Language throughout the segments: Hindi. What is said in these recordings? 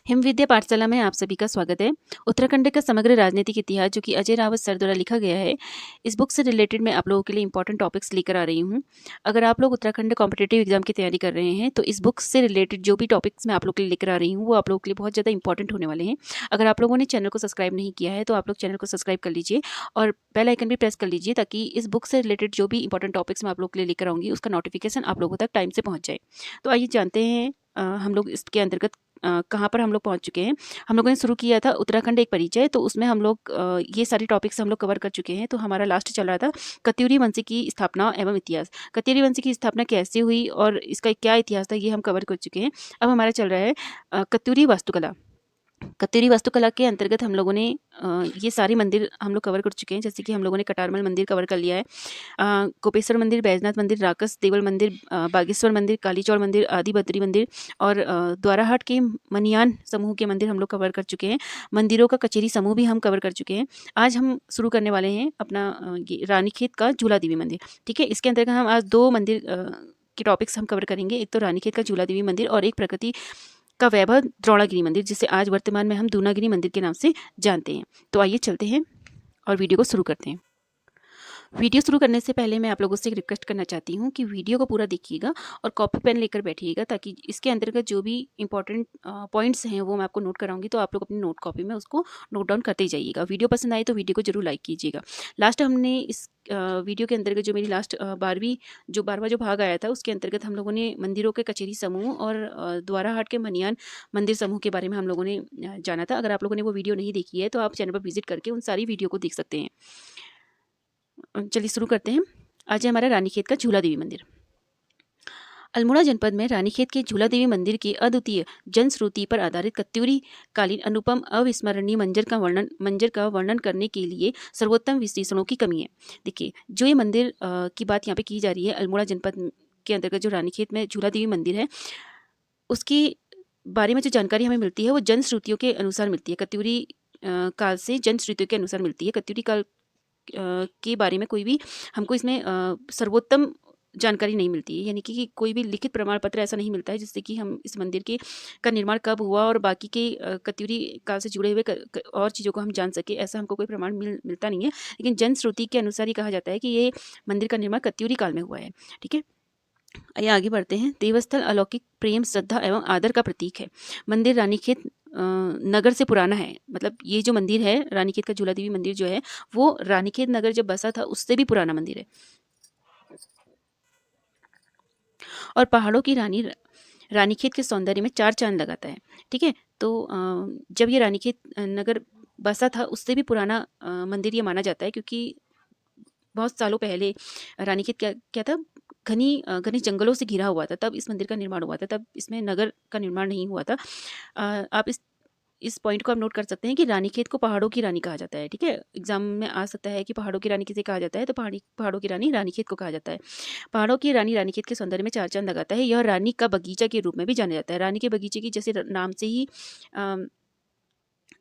हिम विद्या पाठशाला में आप सभी का स्वागत है। उत्तराखंड का समग्र राजनीतिक इतिहास जो कि अजय रावत सर द्वारा लिखा गया है, इस बुक से रिलेटेड मैं आप लोगों के लिए इंपॉर्टेंट टॉपिक्स लेकर आ रही हूँ। अगर आप लोग उत्तराखंड कॉम्पिटिटिव एग्जाम की तैयारी कर रहे हैं तो इस बुक से रिलेटेड जो भी टॉपिक्स मैं आप लोग के लिए लेकर आ रही हूँ वो आप लोगों के लिए बहुत ज़्यादा इंपॉर्टेंट होने वाले हैं। अगर आप लोगों ने चैनल को सब्सक्राइब नहीं किया है तो आप लोग चैनल को सब्सक्राइब कर लीजिए और बेल आइकन भी प्रेस कर लीजिए ताकि इस बुक से रिलेटेड जो भी इंपॉर्टेंट टॉपिक्स मैं आप लोग के लिए लेकर आऊँगी उसका नोटिफिकेशन आप लोगों तक टाइम से पहुँच जाए। तो आइए जानते हैं हम लोग इसके अंतर्गत कहाँ पर हम लोग पहुँच चुके हैं। हम लोगों ने शुरू किया था उत्तराखंड एक परिचय, तो उसमें हम लोग ये सारे टॉपिक्स हम लोग कवर कर चुके हैं। तो हमारा लास्ट चल रहा था कत्यूरी वंश की स्थापना एवं इतिहास। कत्यूरी वंश की स्थापना कैसे हुई और इसका क्या इतिहास था ये हम कवर कर चुके हैं। अब हमारा चल रहा है कत्यूरी वास्तुकला। कत्यूरी वास्तुकला के अंतर्गत हम लोगों ने ये सारे मंदिर हम लोग कवर कर चुके हैं। जैसे कि हम लोगों ने कटारमल मंदिर कवर कर लिया है, गोपेश्वर मंदिर, बैजनाथ मंदिर, राकस देवल मंदिर, बागेश्वर मंदिर, कालीचौड़ मंदिर, आदि बद्री मंदिर और द्वाराहाट के मनियान समूह के मंदिर हम लोग कवर कर चुके हैं। मंदिरों का कचेरी समूह भी हम कवर कर चुके हैं। आज हम शुरू करने वाले हैं अपना ये रानीखेत का झूला देवी मंदिर। ठीक है, इसके अंतर्गत हम आज दो मंदिर के टॉपिक्स हम कवर करेंगे। एक तो रानीखेत का झूला देवी मंदिर और एक प्रकृति का वैभव द्रोणागिरी मंदिर, जिसे आज वर्तमान में हम दूनागिरी मंदिर के नाम से जानते हैं। तो आइए चलते हैं और वीडियो को शुरू करते हैं। वीडियो शुरू करने से पहले मैं आप लोगों से एक रिक्वेस्ट करना चाहती हूँ कि वीडियो को पूरा देखिएगा और कॉपी पेन लेकर बैठिएगा ताकि इसके अंतर्गत जो भी इंपॉर्टेंट पॉइंट्स हैं वो मैं आपको नोट कराऊंगी, तो आप लोग अपनी नोट कॉपी में उसको नोट डाउन करते जाइएगा। वीडियो पसंद आए तो वीडियो को जरूर लाइक कीजिएगा। लास्ट हमने इस वीडियो के अंतर्गत जो मेरी लास्ट 12वां जो भाग आया था उसके अंतर्गत हम लोगों ने मंदिरों के कचेरी समूह और द्वाराहाट के मनियान मंदिर समूह के बारे में हम लोगों ने जाना था। अगर आप लोगों ने वो वीडियो नहीं देखी है तो आप चैनल पर विजिट करके उन सारी वीडियो को देख सकते हैं। चलिए शुरू करते हैं। आज है हमारा रानीखेत का झूला देवी मंदिर। अल्मोड़ा जनपद में रानीखेत के झूला देवी मंदिर की अद्वितीय जनश्रुति पर आधारित कत्यूरी कालीन अनुपम अविस्मरणीय मंजर का वर्णन करने के लिए सर्वोत्तम विशेषणों की कमी है। देखिए, जो ये मंदिर की बात यहाँ पे की जा रही है, अल्मोड़ा जनपद के अंतर्गत जो रानीखेत में झूला देवी मंदिर है उसकी बारे में जो जानकारी हमें मिलती है वो जनश्रुतियों के अनुसार मिलती है। कत्यूरी काल से जनश्रुतियों के अनुसार मिलती है। कत्यूरी काल के बारे में कोई भी हमको इसमें सर्वोत्तम जानकारी नहीं मिलती है, यानी कि कोई भी लिखित प्रमाण पत्र ऐसा नहीं मिलता है जिससे कि हम इस मंदिर के का निर्माण कब हुआ और बाकी के कत्यूरी काल से जुड़े हुए और चीज़ों को हम जान सके, ऐसा हमको कोई प्रमाण मिलता नहीं है। लेकिन जनश्रुति के अनुसार ये कहा जाता है कि ये मंदिर का निर्माण कत्यूरी काल में हुआ है। ठीक है, आइए आगे बढ़ते हैं। देवस्थल अलौकिक प्रेम, श्रद्धा एवं आदर का प्रतीक है। मंदिर रानीखेत नगर से पुराना है। मतलब ये जो मंदिर है रानीखेत का झूला देवी मंदिर जो है वो रानीखेत नगर जब बसा था उससे भी पुराना मंदिर है और पहाड़ों की रानीखेत के सौंदर्य में चार चांद लगाता है। ठीक है, तो जब ये रानीखेत नगर बसा था उससे भी पुराना मंदिर ये माना जाता है, क्योंकि बहुत सालों पहले रानीखेत क्या क्या था, घनी जंगलों से घिरा हुआ था, तब इस मंदिर का निर्माण हुआ था। तब इसमें नगर का निर्माण नहीं हुआ था। आप इस पॉइंट को आप नोट कर सकते हैं कि रानीखेत को पहाड़ों की रानी कहा जाता है। ठीक है, एग्जाम में आ सकता है कि पहाड़ों की रानी किसे कहा जाता है, तो पहाड़ों की रानी रानीखेत को कहा जाता है। पहाड़ों की रानी रानीखेत के सौंदर्य में चार चांद लगाता है। यह रानी का बगीचा के रूप में भी जाना जाता है। रानी के बगीचे की जैसे नाम से ही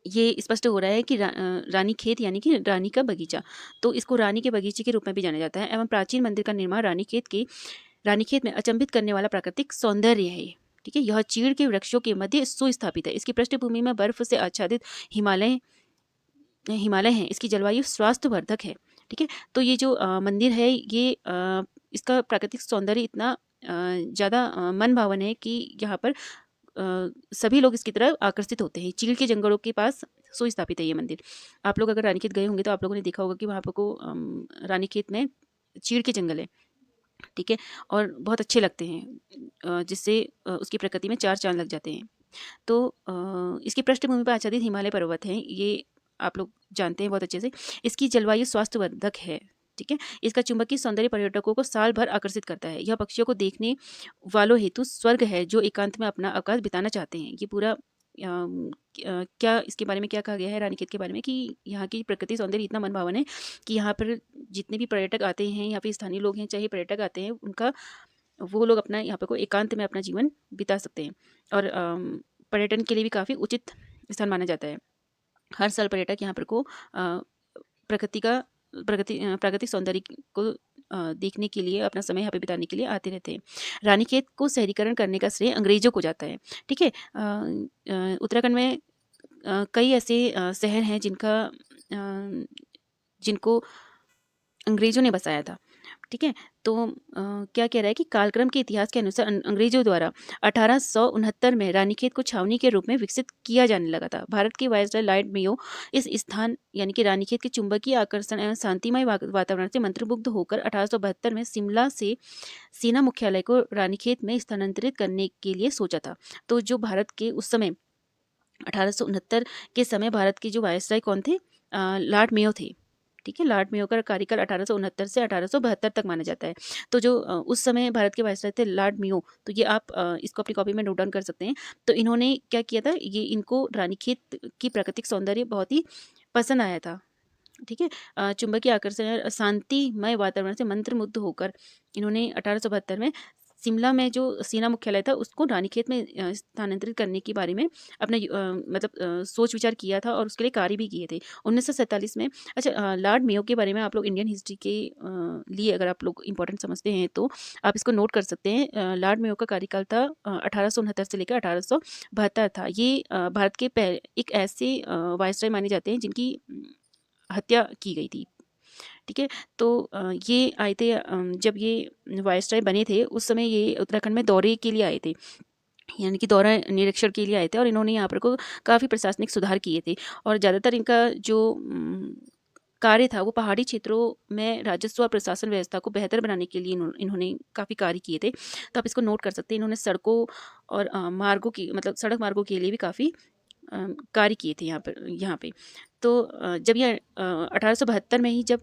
ये स्पष्ट हो रहा है कि रानी खेत यानी कि रानी का बगीचा, तो इसको रानी के बगीचे के रूप में भी जाना जाता है। एवं प्राचीन मंदिर का निर्माण रानीखेत में अचंभित करने वाला प्राकृतिक सौंदर्य है। ठीक है, यह चीड़ के वृक्षों के मध्य सुस्थापित है। इसकी पृष्ठभूमि में बर्फ से आच्छादित हिमालय हिमालय हैं। इसकी जलवायु स्वास्थ्यवर्धक है। ठीक है, तो ये जो मंदिर है ये इसका प्राकृतिक सौंदर्य इतना ज़्यादा मन भावन है कि यहाँ पर सभी लोग इसकी तरफ आकर्षित होते हैं। चीड़ के जंगलों के पास सुस्थापित है ये मंदिर। आप लोग अगर रानीखेत गए होंगे तो आप लोगों ने देखा होगा कि वहाँ पर को रानीखेत में चीड़ के जंगल है। ठीक है, और बहुत अच्छे लगते हैं, जिससे उसकी प्रकृति में चार चांद लग जाते हैं। तो इसकी पृष्ठभूमि पर आच्छादित हिमालय पर्वत हैं, ये आप लोग जानते हैं बहुत अच्छे से। इसकी जलवायु स्वास्थ्यवर्धक है। ठीक है, इसका चुंबकीय सौंदर्य पर्यटकों को साल भर आकर्षित करता है। यह पक्षियों को देखने वालों हेतु स्वर्ग है जो एकांत में अपना अवकाश बिताना चाहते हैं। ये पूरा क्या इसके बारे में क्या कहा गया है रानीखेत के बारे में कि यहाँ की प्रकृति सौंदर्य इतना मनभावन है कि यहाँ पर जितने भी पर्यटक आते हैं या फिर स्थानीय लोग हैं, चाहे पर्यटक आते हैं, उनका वो लोग अपना यहाँ पे को एकांत में अपना जीवन बिता सकते हैं। और पर्यटन के लिए भी काफ़ी उचित स्थान माना जाता है। हर साल पर्यटक यहाँ पर को प्रकृति का प्राकृतिक सौंदर्य को देखने के लिए, अपना समय यहाँ पे बिताने के लिए आते रहते हैं। रानीखेत को शहरीकरण करने का श्रेय अंग्रेज़ों को जाता है, ठीक है? उत्तराखंड में कई ऐसे शहर हैं जिनको अंग्रेज़ों ने बसाया था, ठीक है? तो क्या कह रहा है कि कालक्रम के इतिहास के अनुसार अंग्रेज़ों द्वारा 1869 में रानीखेत को छावनी के रूप में विकसित किया जाने लगा था। भारत के वायसराय लॉर्ड मेयो इस स्थान यानी कि रानीखेत के चुंबकीय आकर्षण एवं शांतिमय वातावरण से मंत्रमुग्ध होकर 1872 में शिमला से सेना मुख्यालय को रानीखेत में स्थानांतरित करने के लिए सोचा था। तो जो भारत के उस समय 1869 के समय भारत के जो वायसराय कौन थे? लॉर्ड मेयो थे, ठीक है? लॉर्ड मेयो का कार्यकाल 1869 से 1872 तक माना जाता है। तो जो उस समय भारत के वायसराय थे लॉर्ड मेयो, तो ये आप इसको अपनी कॉपी में नोट डाउन कर सकते हैं। तो इन्होंने क्या किया था, ये इनको रानीखेत की प्राकृतिक सौंदर्य बहुत ही पसंद आया था, ठीक है? चुंबकीय आकर्षण और शांतिमय वातावरण से मंत्रमुग्ध होकर इन्होंने 1872 में शिमला में जो सेना मुख्यालय था उसको रानीखेत में स्थानांतरित करने के बारे में अपना सोच विचार किया था और उसके लिए कार्य भी किए थे 1947 में। अच्छा, लॉर्ड मेयो के बारे में आप लोग इंडियन हिस्ट्री के लिए अगर आप लोग इंपॉर्टेंट समझते हैं तो आप इसको नोट कर सकते हैं। लॉर्ड मेयो का कार्यकाल था 1869 से लेकर 1872 था। ये भारत के एक ऐसे वायसराय माने जाते हैं जिनकी हत्या की गई थी, ठीक है? तो ये आए थे जब ये वायसराय बने थे उस समय ये उत्तराखंड में दौरे के लिए आए थे, यानी कि दौरा निरीक्षण के लिए आए थे और इन्होंने यहाँ पर को काफ़ी प्रशासनिक सुधार किए थे और ज़्यादातर इनका जो कार्य था वो पहाड़ी क्षेत्रों में राजस्व और प्रशासन व्यवस्था को बेहतर बनाने के लिए इन्होंने काफ़ी कार्य किए थे। तो आप इसको नोट कर सकते हैं। इन्होंने सड़कों और मार्गों की मतलब सड़क मार्गों के लिए भी काफ़ी कार्य किए थे यहाँ पे। तो जब ये 1872 में ही जब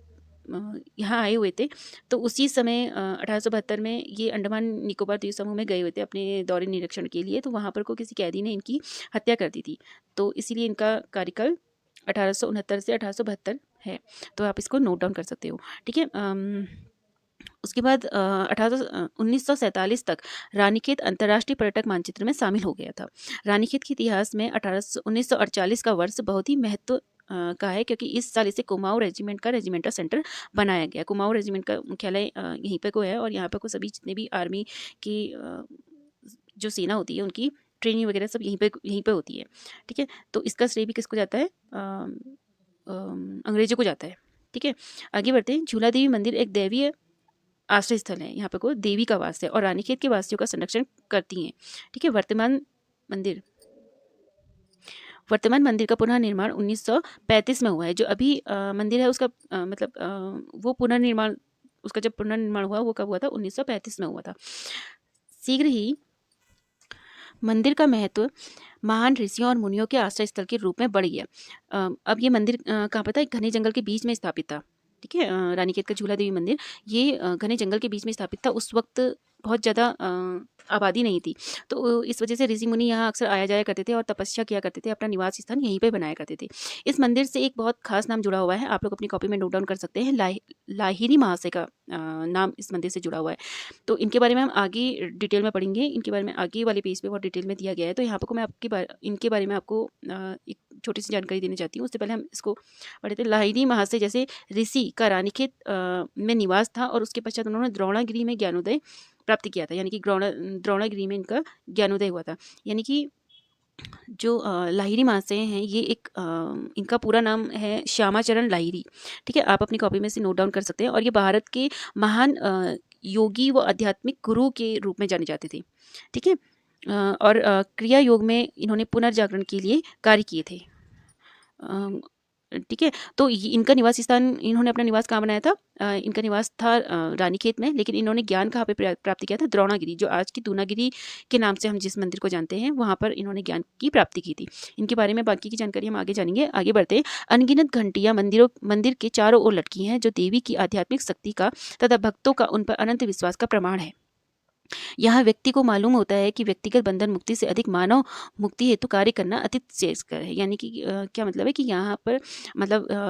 यहाँ आए हुए थे तो उसी समय 1872 में ये अंडमान निकोबार द्वीप समूह में गए हुए थे अपने दौरे निरीक्षण के लिए। तो वहाँ पर को किसी कैदी ने इनकी हत्या कर दी थी, तो इसीलिए इनका कार्यकाल 1869 से 1872 है। तो आप इसको नोट डाउन कर सकते हो, ठीक है? उसके बाद 1947 तक रानीखेत अंतर्राष्ट्रीय पर्यटक मानचित्र में शामिल हो गया था। रानीखेत के इतिहास में 1948 का वर्ष बहुत ही महत्व का है क्योंकि इस साल इसे कुमाऊं रेजिमेंट का रेजिमेंटल सेंटर बनाया गया। कुमाऊं रेजिमेंट का मुख्यालय यहीं पे को है और यहाँ पे को सभी जितने भी आर्मी की जो सेना होती है उनकी ट्रेनिंग वगैरह सब यहीं पे होती है, ठीक है? तो इसका श्रेय भी किसको जाता है? अंग्रेजों को जाता है, ठीक है? आगे बढ़ते हैं। झूला देवी मंदिर एक दैवीय आश्रय स्थल है, यहाँ पे को देवी का वास है और रानीखेत के वासियों का संरक्षण करती हैं, ठीक है? वर्तमान मंदिर का पुनर्निर्माण 1935 में हुआ है। जो अभी मंदिर है उसका वो पुनर्निर्माण उसका जब पुनर्निर्माण हुआ वो कब हुआ था? 1935 में हुआ था। शीघ्र ही मंदिर का महत्व महान ऋषियों और मुनियों के आश्रय स्थल के रूप में बढ़ गया। अब ये मंदिर कहाँ पर था? एक घने जंगल के बीच में स्थापित था, ठीक है? रानीखेत का झूला देवी मंदिर ये घने जंगल के बीच में स्थापित था। उस वक्त बहुत ज़्यादा आबादी नहीं थी, तो इस वजह से ऋषि मुनि यहाँ अक्सर आया जाया करते थे और तपस्या किया करते थे, अपना निवास स्थान यहीं पे बनाया करते थे। इस मंदिर से एक बहुत खास नाम जुड़ा हुआ है, आप लोग अपनी कॉपी में नोट डाउन कर सकते हैं। लाहिरी महाशय का नाम इस मंदिर से जुड़ा हुआ है। तो इनके बारे में हम आगे डिटेल में पढ़ेंगे, इनके बारे में आगे वाले पेज पे बहुत डिटेल में दिया गया है। तो यहाँ पर मैं इनके बारे में आपको एक छोटी सी जानकारी देना चाहती हूँ। उससे पहले हम इसको पढ़े थे। लाहिरी महाशय जैसे ऋषि का रानीखेत में निवास था और उसके पश्चात उन्होंने द्रोणागिरी में ज्ञानोदय प्राप्त किया था, यानी कि द्रोणागिरी में इनका ज्ञानोदय हुआ था। यानी कि जो लाहिरी महाशय हैं ये एक इनका पूरा नाम है श्यामाचरण लाहिरी, ठीक है? आप अपनी कॉपी में से नोट डाउन कर सकते हैं और ये भारत के महान योगी व आध्यात्मिक गुरु के रूप में जाने जाते थे, ठीक है? और क्रिया योग में इन्होंने पुनर्जागरण के लिए कार्य किए थे, ठीक है? तो इनका निवास स्थान, इन्होंने अपना निवास कहाँ बनाया था? इनका निवास था रानीखेत में, लेकिन इन्होंने ज्ञान कहाँ पे प्राप्ति किया था? द्रोणागिरी, जो आज की दूनागिरी के नाम से हम जिस मंदिर को जानते हैं वहाँ पर इन्होंने ज्ञान की प्राप्ति की थी। इनके बारे में बाकी की जानकारी हम आगे जानेंगे। आगे बढ़ते हैं। अनगिनत घंटियाँ मंदिर के चारों ओर लटकी हैं जो देवी की आध्यात्मिक शक्ति का तथा भक्तों का उन पर अनंत विश्वास का प्रमाण है। यहाँ व्यक्ति को मालूम होता है कि व्यक्तिगत बंधन मुक्ति से अधिक मानव मुक्ति हेतु कार्य करना अति श्रेयस्कर है। यानी कि क्या मतलब है कि यहाँ पर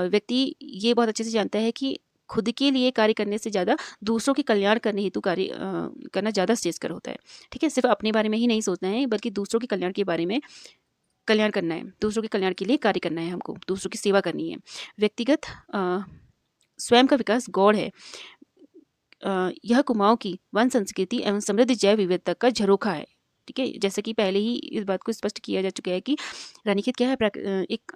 व्यक्ति ये बहुत अच्छे से जानता है कि खुद के लिए कार्य करने से ज़्यादा दूसरों के कल्याण करने हेतु कार्य करना ज़्यादा श्रेयस्कर होता है, ठीक है? सिर्फ अपने बारे में ही नहीं सोचना है बल्कि दूसरों के कल्याण के बारे में कल्याण करना है, दूसरों के कल्याण के लिए कार्य करना है, हमको दूसरों की सेवा करनी है। व्यक्तिगत स्वयं का विकास गौड़ है। यह कुमाऊं की वन संस्कृति एवं समृद्ध जैव विविधता का झरोखा है। ठीक है, जैसे कि पहले ही इस बात को स्पष्ट किया जा चुका है कि रानीखेत क्या है, एक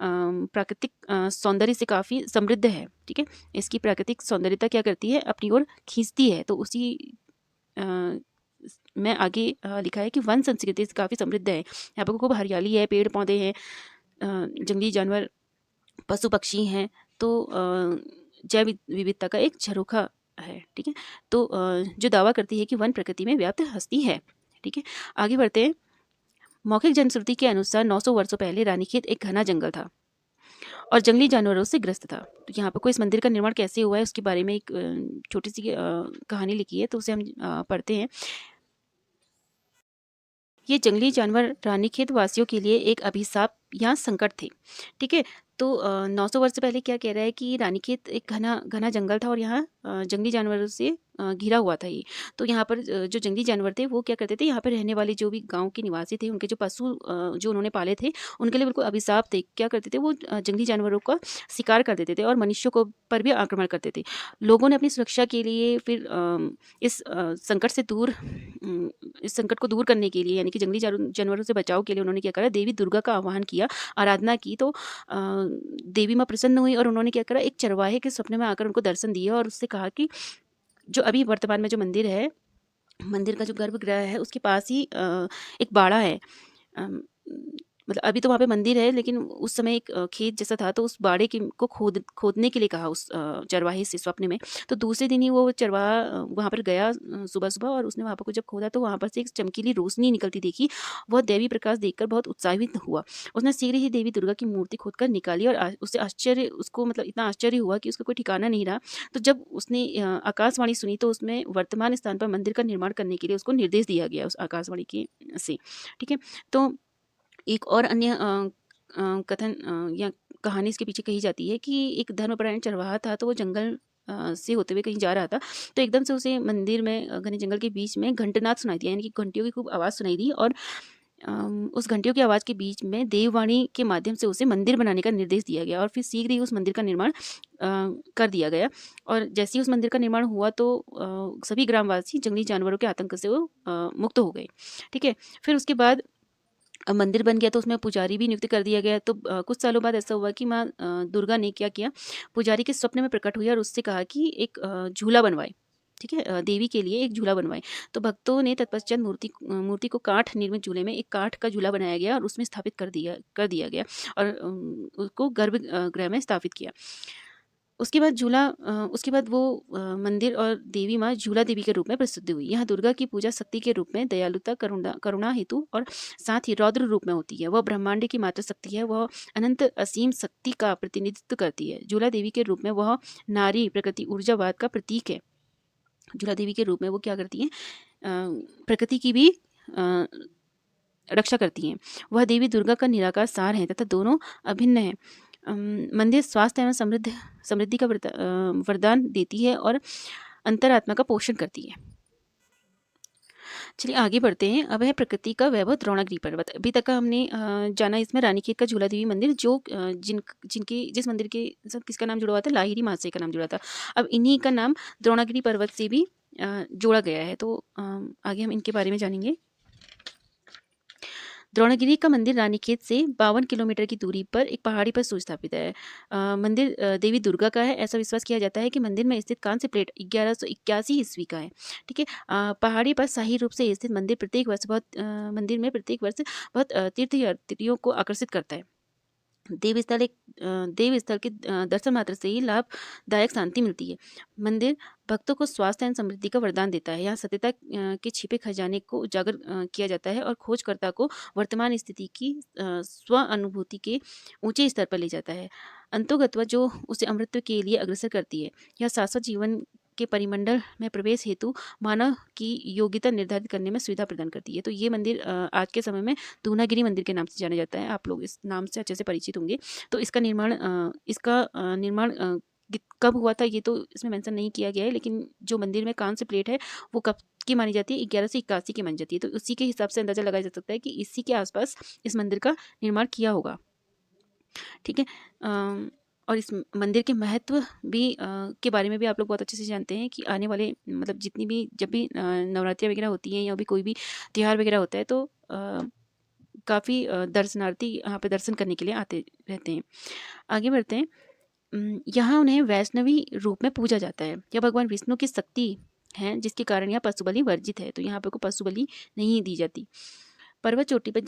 प्राकृतिक सौंदर्य से काफ़ी समृद्ध है। ठीक है, इसकी प्राकृतिक सौंदर्यता क्या करती है, अपनी ओर खींचती है। तो उसी अ, में आगे लिखा है कि वन संस्कृति से काफ़ी समृद्ध है। यहाँ पर खूब हरियाली है, पेड़ पौधे हैं, जंगली जानवर, पशु पक्षी हैं। तो जैव विविधता का एक झरोखा है। ठीक है, तो जो दावा करती है कि वन प्रकृति में व्याप्त हस्ती है। ठीक है, आगे बढ़ते हैं। मौखिक जनश्रुति के अनुसार 900 वर्षों पहले रानीखेत एक घना जंगल था और जंगली जानवरों से ग्रस्त था। तो यहाँ पर कोई इस मंदिर का निर्माण कैसे हुआ है उसके बारे में एक छोटी सी कहानी लिखी है, तो उसे हम पढ़ते हैं। ये जंगली जानवर रानीखेत वासियों के लिए एक अभिशाप या संकट थे। ठीक है, तो 900 वर्ष पहले क्या कह रहा है कि रानीखेत एक घना घना जंगल था और यहाँ जंगली जानवरों से घिरा हुआ था ये। तो यहाँ पर जो जंगली जानवर थे वो क्या करते थे, यहाँ पर रहने वाले जो भी गांव के निवासी थे, उनके जो पशु जो उन्होंने पाले थे, उनके लिए बिल्कुल अभिशाप थे। क्या करते थे वो, जंगली जानवरों का शिकार कर देते थे और मनुष्यों को पर भी आक्रमण करते थे। लोगों ने अपनी सुरक्षा के लिए फिर इस संकट से दूर इस संकट को दूर करने के लिए, यानी कि जंगली जानवरों से बचाव के लिए उन्होंने क्या करा, देवी दुर्गा का आह्वान किया, आराधना की। तो देवी माँ प्रसन्न हुई और उन्होंने क्या करा, एक चरवाहे के सपने में आकर उनको दर्शन दिया और उससे कहा कि जो अभी वर्तमान में जो मंदिर है, मंदिर का जो गर्भगृह है उसके पास ही एक बाड़ा है। अम, मतलब अभी तो वहाँ पे मंदिर है, लेकिन उस समय एक खेत जैसा था, तो उस बाड़े के को खोदने के लिए कहा उस चरवाहे से स्वप्न में। तो दूसरे दिन ही वो चरवाहा वहाँ पर गया सुबह-सुबह, और उसने वहाँ पर कुछ जब खोदा तो वहाँ पर से एक चमकीली रोशनी निकलती देखी। वह दैवी प्रकाश देखकर बहुत उत्साहित हुआ। उसने शीघ्र ही देवी दुर्गा की मूर्ति खोदकर निकाली और उसे आश्चर्य, उसको मतलब इतना आश्चर्य हुआ कि उसका कोई ठिकाना नहीं रहा। तो जब उसने आकाशवाणी सुनी तो उसमें वर्तमान स्थान पर मंदिर का निर्माण करने के लिए उसको निर्देश दिया गया उस आकाशवाणी के से। ठीक है, तो एक और अन्य कथन या कहानी इसके पीछे कही जाती है कि एक धर्मपरायण चरवाहा था, तो वो जंगल से होते हुए कहीं जा रहा था। तो एकदम से उसे मंदिर में घने जंगल के बीच में घंटनाद सुनाई दिया, यानी कि घंटियों की खूब आवाज़ सुनाई दी, और उस घंटियों की आवाज़ के बीच में देववाणी के माध्यम से उसे मंदिर बनाने का निर्देश दिया गया और फिर शीघ्र ही उस मंदिर का निर्माण कर दिया गया। और जैसे ही उस मंदिर का निर्माण हुआ तो सभी ग्रामवासी जंगली जानवरों के आतंक से वो मुक्त हो गए। ठीक है, फिर उसके बाद अब मंदिर बन गया तो उसमें पुजारी भी नियुक्त कर दिया गया। तो कुछ सालों बाद ऐसा हुआ कि माँ दुर्गा ने क्या किया, पुजारी के स्वप्न में प्रकट हुई और उससे कहा कि एक झूला बनवाए। ठीक है, देवी के लिए एक झूला बनवाए। तो भक्तों ने तत्पश्चात मूर्ति को काठ निर्मित झूले में, एक काठ का झूला बनाया गया और उसमें स्थापित कर दिया गया और उसको गर्भगृह में स्थापित किया। उसके बाद वो मंदिर और देवी माँ झूला देवी के रूप में प्रसिद्ध हुई। यहाँ दुर्गा की पूजा शक्ति के रूप में, दयालुता, करुणा हेतु और साथ ही रौद्र रूप में होती है। वह ब्रह्मांड की मातृ शक्ति है, वह अनंत असीम शक्ति का प्रतिनिधित्व करती है। झूला देवी के रूप में वह नारी प्रकृति ऊर्जावाद का प्रतीक है। झूला देवी के रूप में वो क्या करती हैं, प्रकृति की भी रक्षा करती हैं। वह देवी दुर्गा का निराकार सार है तथा दोनों अभिन्न हैं। मंदिर स्वास्थ्य एवं समृद्धि का वरदान देती है और अंतरात्मा का पोषण करती है। चलिए आगे बढ़ते हैं। अब है प्रकृति का वैभव द्रोणागिरी पर्वत। अभी तक का हमने जाना इसमें रानीखेत का झूला देवी मंदिर, जो जिस मंदिर के साथ किसका नाम जुड़ा हुआ था, लाहिड़ी महाशय का नाम जुड़ा था। अब इन्हीं का नाम द्रोणागिरी पर्वत से भी जोड़ा गया है। तो आगे हम इनके बारे में जानेंगे। द्रोणागिरी का मंदिर रानीखेत से 52 किलोमीटर की दूरी पर एक पहाड़ी पर सुस्थापित है। मंदिर देवी दुर्गा का है। ऐसा विश्वास किया जाता है कि मंदिर में स्थित कांस्य प्लेट 1181 ईस्वी का है। ठीक है, पहाड़ी पर शाही रूप से स्थित मंदिर में प्रत्येक वर्ष बहुत तीर्थयात्रियों को आकर्षित करता है। देव स्थल के दर्शन मात्र से ही लाभदायक शांति मिलती है। मंदिर भक्तों को स्वास्थ्य एवं समृद्धि का वरदान देता है। यहाँ सत्यता के छिपे खजाने को उजागर किया जाता है और खोजकर्ता को वर्तमान स्थिति की स्व अनुभूति के ऊंचे स्तर पर ले जाता है। अंतोगत्वा जो उसे अमृत के लिए अग्रसर करती है। यह शाश्वत जीवन के परिमंडल में प्रवेश हेतु मानव की योग्यता निर्धारित करने में सुविधा प्रदान करती है। तो ये मंदिर आज के समय में दूनागिरी मंदिर के नाम से जाना जाता है। आप लोग इस नाम से अच्छे से परिचित होंगे। तो इसका निर्माण कब हुआ था ये तो इसमें मेंशन नहीं किया गया है, लेकिन जो मंदिर में कांस्य प्लेट है वो कब की मानी जाती है, 1181 की मानी जाती है। तो उसी के हिसाब से अंदाजा लगाया जा सकता है कि इसी के आसपास इस मंदिर का निर्माण किया होगा। ठीक है, और इस मंदिर के महत्व भी के बारे में भी आप लोग बहुत अच्छे से जानते हैं कि आने वाले मतलब जितनी भी जब भी नवरात्रि वगैरह होती हैं या भी कोई भी त्योहार वगैरह होता है तो काफ़ी दर्शनार्थी यहाँ पे दर्शन करने के लिए आते रहते हैं। आगे बढ़ते हैं। यहाँ उन्हें वैष्णवी रूप में पूजा जाता है। यह भगवान विष्णु की शक्ति है जिसके कारण यहाँ पशु बलि वर्जित है, तो यहाँ पे को पशु बलि नहीं दी जाती। पर्वत चोटी पर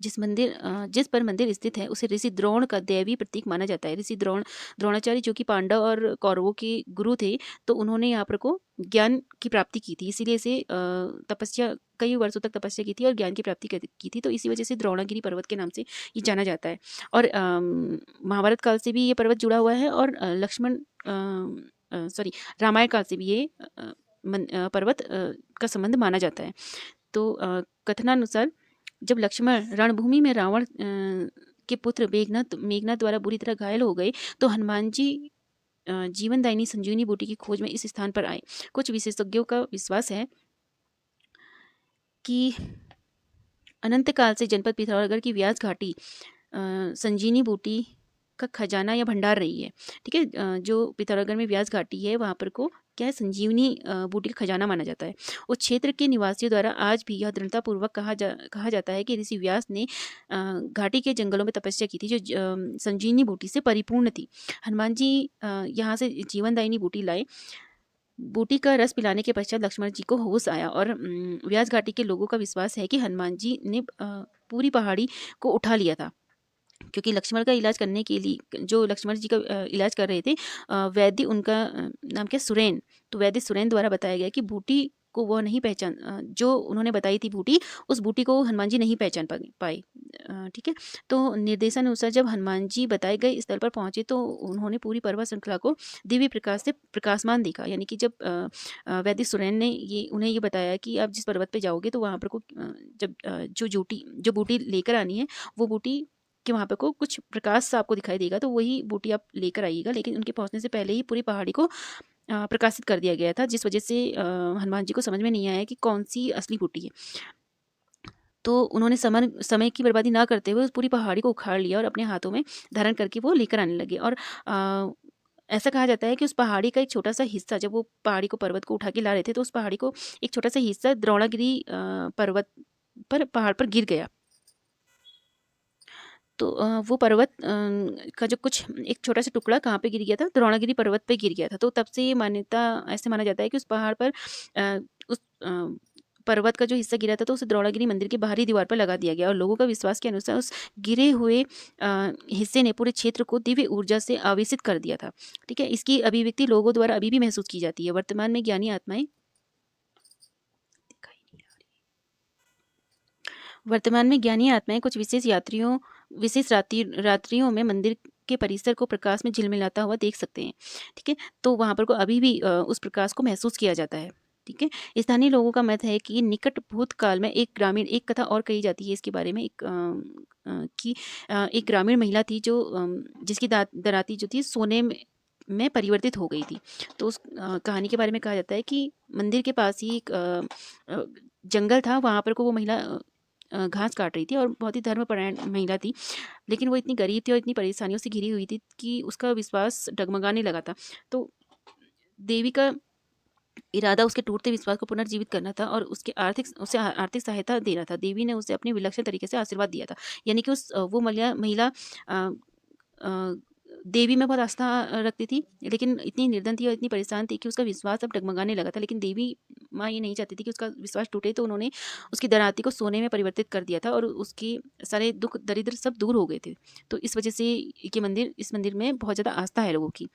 जिस पर मंदिर स्थित है उसे ऋषि द्रोण का दैवी प्रतीक माना जाता है। ऋषि द्रोणाचार्य जो कि पांडव और कौरवों के गुरु थे, तो उन्होंने यहाँ पर को ज्ञान की प्राप्ति की थी, इसीलिए इसे तपस्या कई वर्षों तक तपस्या की थी और ज्ञान की प्राप्ति की थी, तो इसी वजह से द्रोणागिरी पर्वत के नाम से ये जाना जाता है। और महाभारत काल से भी ये पर्वत जुड़ा हुआ है और रामायण काल से भी ये पर्वत का संबंध माना जाता है। तो कथनानुसार जब लक्ष्मण रणभूमि में रावण के पुत्र मेघनाथ द्वारा बुरी तरह घायल हो गए, तो हनुमान जी जीवनदायिनी संजीवनी बूटी की खोज में इस स्थान पर आए। कुछ विशेषज्ञों का विश्वास है कि अनंत काल से जनपद पिथौरागढ़ की व्यास घाटी संजीवनी बूटी का खजाना या भंडार रही है। ठीक है, जो पिथौरागढ़ में व्यास घाटी है वहाँ पर को क्या है, संजीवनी बूटी का खजाना माना जाता है। उस क्षेत्र के निवासियों द्वारा आज भी यह दृढ़तापूर्वक कहा जाता है कि ऋषि व्यास ने घाटी के जंगलों में तपस्या की थी जो संजीवनी बूटी से परिपूर्ण थी। हनुमान जी यहाँ से जीवनदायिनी बूटी लाए। बूटी का रस पिलाने के पश्चात लक्ष्मण जी को होश आया और व्यास घाटी के लोगों का विश्वास है कि हनुमान जी ने पूरी पहाड़ी को उठा लिया था, क्योंकि लक्ष्मण का इलाज करने के लिए जो लक्ष्मण जी का इलाज कर रहे थे वैद्य, उनका नाम क्या, सुरेन, तो वैद्य सुरेन द्वारा बताया गया कि बूटी को वो नहीं जो उन्होंने बताई थी बूटी, उस बूटी को हनुमान जी नहीं पहचान पाए। ठीक है, तो निर्देशानुसार जब हनुमान जी बताए गए स्थल पर पहुंचे तो उन्होंने पूरी पर्वत श्रृंखला को दिव्य प्रकाश से प्रकाशमान देखा। यानी कि जब वैद्य सुरेन ने उन्हें ये बताया कि आप जिस पर्वत पे जाओगे तो वहाँ पर को जब जो बूटी लेकर आनी है वो बूटी कि वहाँ पे को कुछ प्रकाश सा आपको दिखाई देगा, तो वही बूटी आप लेकर आइएगा। लेकिन उनके पहुँचने से पहले ही पूरी पहाड़ी को प्रकाशित कर दिया गया था, जिस वजह से हनुमान जी को समझ में नहीं आया कि कौन सी असली बूटी है। तो उन्होंने समय की बर्बादी ना करते हुए उस पूरी पहाड़ी को उखाड़ लिया और अपने हाथों में धारण करके वो लेकर आने लगे। और ऐसा कहा जाता है कि उस पहाड़ी का एक छोटा सा हिस्सा, जब वो पहाड़ी को पर्वत को उठा के ला रहे थे, तो उस पहाड़ी को एक छोटा सा हिस्सा द्रोणागिरी पर्वत पर पहाड़ पर गिर गया। तो वो पर्वत का जो कुछ एक छोटा सा टुकड़ा कहाँ पे गिर गया था, द्रोणागिरी पर्वत पे गिर गया था। तो तब से ये मान्यता ऐसे माना जाता है कि उस पहाड़ पर उस पर्वत का जो हिस्सा गिरा था तो उसे द्रोणागिरी मंदिर की बाहरी दीवार पर लगा दिया गया और लोगों का विश्वास के अनुसार उस गिरे हुए हिस्से ने पूरे क्षेत्र को दिव्य ऊर्जा से आवेशित कर दिया था। ठीक है, इसकी अभिव्यक्ति लोगों द्वारा अभी भी महसूस की जाती है। वर्तमान में ज्ञानी आत्माएं कुछ विशेष रात्रियों में मंदिर के परिसर को प्रकाश में झिलमिलाता हुआ देख सकते हैं। ठीक है, तो वहाँ पर को अभी भी उस प्रकाश को महसूस किया जाता है। ठीक है, स्थानीय लोगों का मत है कि निकट भूतकाल में एक कथा और कही जाती है इसके बारे में, एक ग्रामीण महिला थी जो जिसकी दराती जो थी सोने में परिवर्तित हो गई थी। तो उस कहानी के बारे में कहा जाता है कि मंदिर के पास ही एक जंगल था, वहाँ पर को वो महिला घास काट रही थी और बहुत ही धर्मपरायण महिला थी, लेकिन वो इतनी गरीब थी और इतनी परेशानियों से घिरी हुई थी कि उसका विश्वास डगमगाने लगा था। तो देवी का इरादा उसके टूटते विश्वास को पुनर्जीवित करना था और उसे आर्थिक सहायता देना था। देवी ने उसे अपने विलक्षण तरीके से आशीर्वाद दिया था। यानी कि वो महिला देवी में बहुत आस्था रखती थी, लेकिन इतनी निर्धन थी और इतनी परेशान थी कि उसका विश्वास अब डगमगाने लगा था। लेकिन देवी माँ ये नहीं चाहती थी कि उसका विश्वास टूटे, तो उन्होंने उसकी दराती को सोने में परिवर्तित कर दिया था और उसके सारे दुख दरिद्र सब दूर हो गए थे। तो इस वजह से इस मंदिर में बहुत ज़्यादा आस्था है लोगों की।